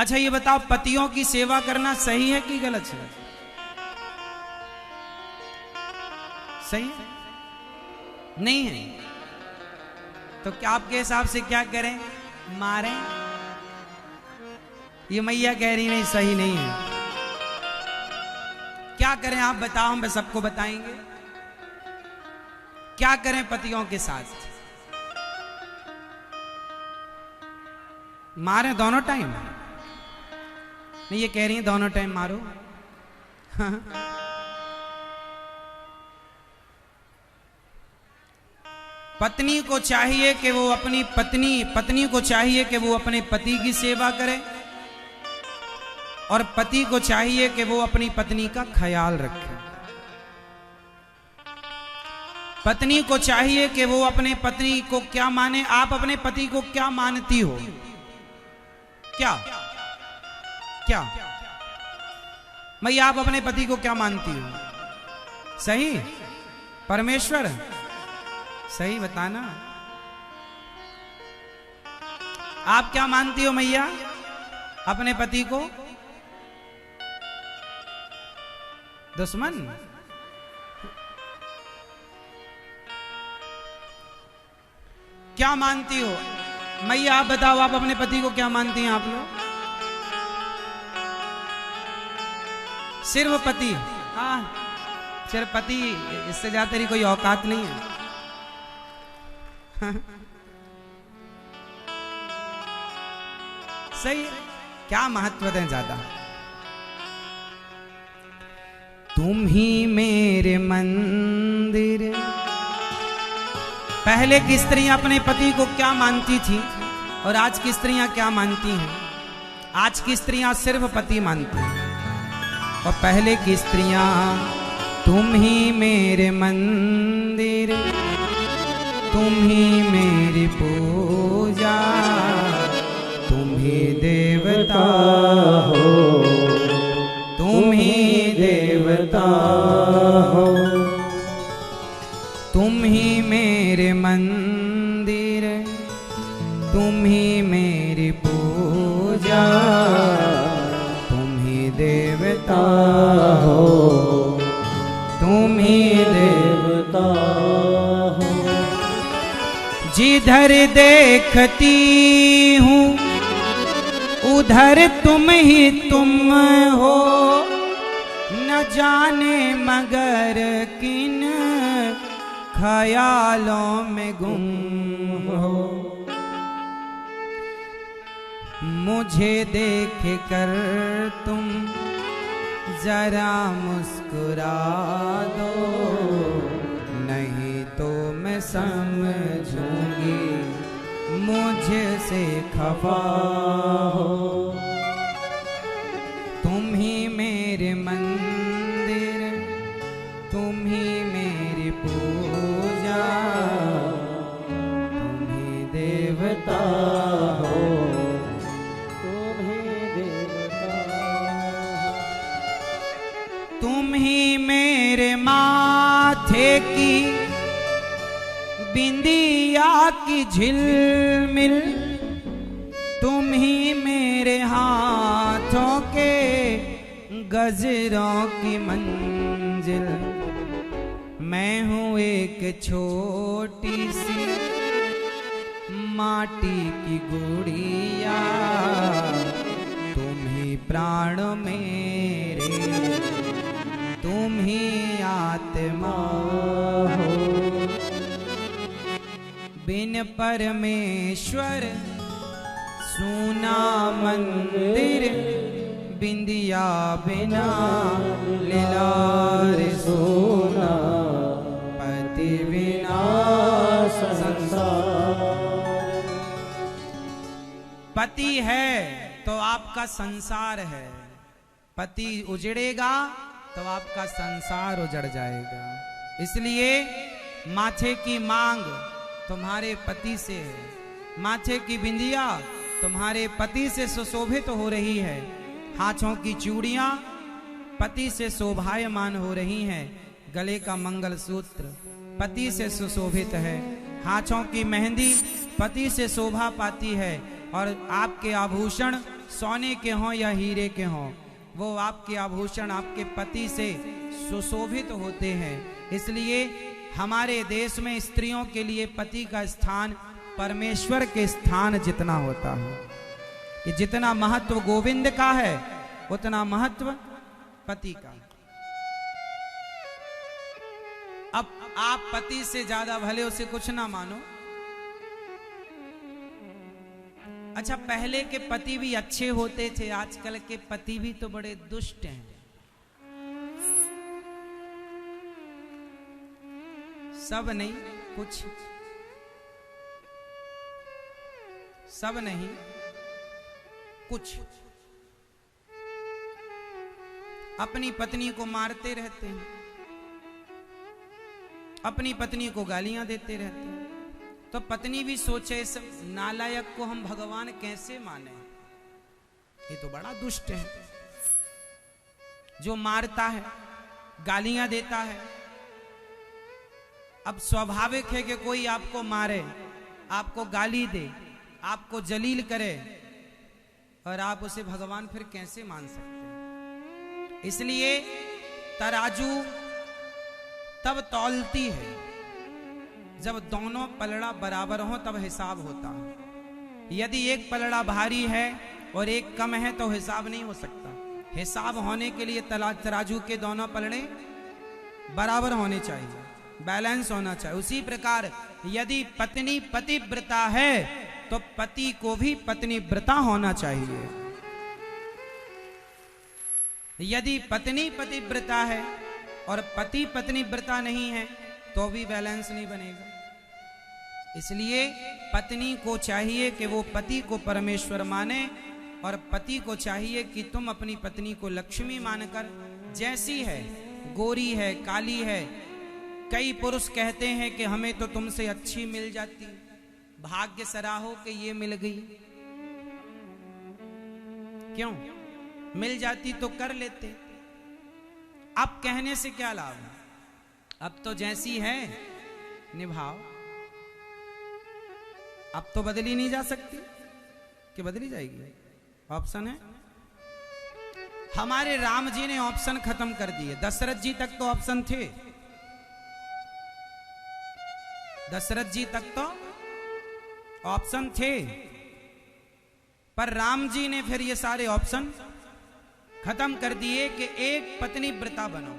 अच्छा ये बताओ, पतियों की सेवा करना सही है कि गलत है? सही है? नहीं है तो क्या आपके हिसाब से क्या करें? मारें? ये मैया कह रही नहीं, सही नहीं है। क्या करें आप बताओ, हम सबको बताएंगे। क्या करें पतियों के साथ? मारें दोनों टाइम? नहीं, ये कह रही है दोनों टाइम मारो। पत्नी को चाहिए कि वो अपनी पत्नी को चाहिए कि वो अपने पति की सेवा करे, और पति को चाहिए कि वो अपनी पत्नी का ख्याल रखे। पत्नी को चाहिए कि वो अपने पत्नी को क्या माने। आप अपने पति को क्या मानती हो? क्या क्या मैया, आप अपने पति को क्या मानती हो? सही? परमेश्वर? सही बताना। आप क्या मानती हो मैया अपने पति को? दुश्मन? क्या मानती हो मैया? आप बताओ, आप अपने पति को क्या मानती हैं आप लोग? सिर्फ पति? हाँ, सिर्फ पति, इससे ज्यादा तेरी कोई औकात नहीं है। सही है? क्या महत्व दें ज्यादा? तुम ही मेरे मंदिर। पहले की स्त्रियां अपने पति को क्या मानती थी और आज की स्त्रियां क्या मानती हैं? आज की स्त्रियां सिर्फ पति मानती हैं, और पहले की स्त्रियां तुम ही मेरे मंदिर, तुम ही मेरी पूजा, तुम ही देवता हो, तुम ही देवता हो, तुम ही मेरे मंदिर, तुम ही मेरी पूजा, तुम ही देवता हो, तुम ही देवता हो। जिधर देखती हूँ उधर तुम ही तुम हो, न जाने मगर किन ख्यालों में गुम हो। मुझे देख कर तुम जरा मुस्कुरा दो, नहीं तो मैं समझूंगी मुझसे खफा हो। तुम ही मेरे मंदिर, तुम ही मेरी पूजा, तुम ही देवता हो, तुम ही देवता हो। तुम ही मेरे माथे की बिंदिया की झिलमिल, तुम ही मेरे हाथों के गजरों की मंजिल। मैं हूँ एक छोटी सी माटी की गुड़िया, तुम ही प्राण मेरे, तुम ही आत्मा हो। बिन परमेश्वर सूना मंदिर, बिंदिया बिना लीलार सोना, पति बिना संसार। पति है तो आपका संसार है, पति उजड़ेगा तो आपका संसार उजड़ जाएगा। इसलिए माथे की मांग तुम्हारे पति से है, माथे की बिंदिया तुम्हारे पति से सुशोभित हो रही है, हाथों की चूड़ियां पति से शोभायमान हो रही हैं, गले का मंगलसूत्र पति से सुशोभित है, हाथों की मेहंदी पति से शोभा पाती है, और आपके आभूषण सोने के हों या हीरे के हों, वो आपके आभूषण आपके पति से सुशोभित होते हैं। इसलिए हमारे देश में स्त्रियों के लिए पति का स्थान परमेश्वर के स्थान जितना होता है, कि जितना महत्व गोविंद का है उतना महत्व पति का। अब आप पति से ज्यादा भले उसे कुछ ना मानो। अच्छा, पहले के पति भी अच्छे होते थे, आजकल के पति भी तो बड़े दुष्ट हैं। सब नहीं, कुछ, सब नहीं, कुछ अपनी पत्नी को मारते रहते हैं, अपनी पत्नी को गालियां देते रहते हैं। तो पत्नी भी सोचे इस नालायक को हम भगवान कैसे माने, ये तो बड़ा दुष्ट है, जो मारता है, गालियां देता है। अब स्वाभाविक है कि कोई आपको मारे, आपको गाली दे, आपको जलील करे, और आप उसे भगवान फिर कैसे मान सकते हैं। इसलिए तराजू तब तौलती है जब दोनों पलड़ा बराबर हो, तब हिसाब होता है। यदि एक पलड़ा भारी है और एक कम है तो हिसाब नहीं हो सकता। हिसाब होने के लिए तराजू के दोनों पलड़े बराबर होने चाहिए, बैलेंस होना चाहिए। उसी प्रकार यदि पत्नी पतिव्रता है तो पति को भी पत्नीव्रता होना चाहिए। यदि पत्नी पतिव्रता है और पति पत्नीव्रता नहीं है तो भी बैलेंस नहीं बनेगा। इसलिए पत्नी को चाहिए कि वो पति को परमेश्वर माने, और पति को चाहिए कि तुम अपनी पत्नी को लक्ष्मी मानकर, जैसी है, गोरी है, काली है। कई पुरुष कहते हैं कि हमें तो तुमसे अच्छी मिल जाती, भाग्य सराहो कि ये मिल गई। क्यों मिल जाती तो कर लेते, अब कहने से क्या लाभ, अब तो जैसी है निभाओ। अब तो बदली नहीं जा सकती, कि बदली जाएगी, ऑप्शन है। हमारे राम जी ने ऑप्शन खत्म कर दिए, दशरथ जी तक तो ऑप्शन थे, दशरथ जी तक तो ऑप्शन थे, पर राम जी ने फिर ये सारे ऑप्शन खत्म कर दिए कि एक पत्नी व्रता बनो।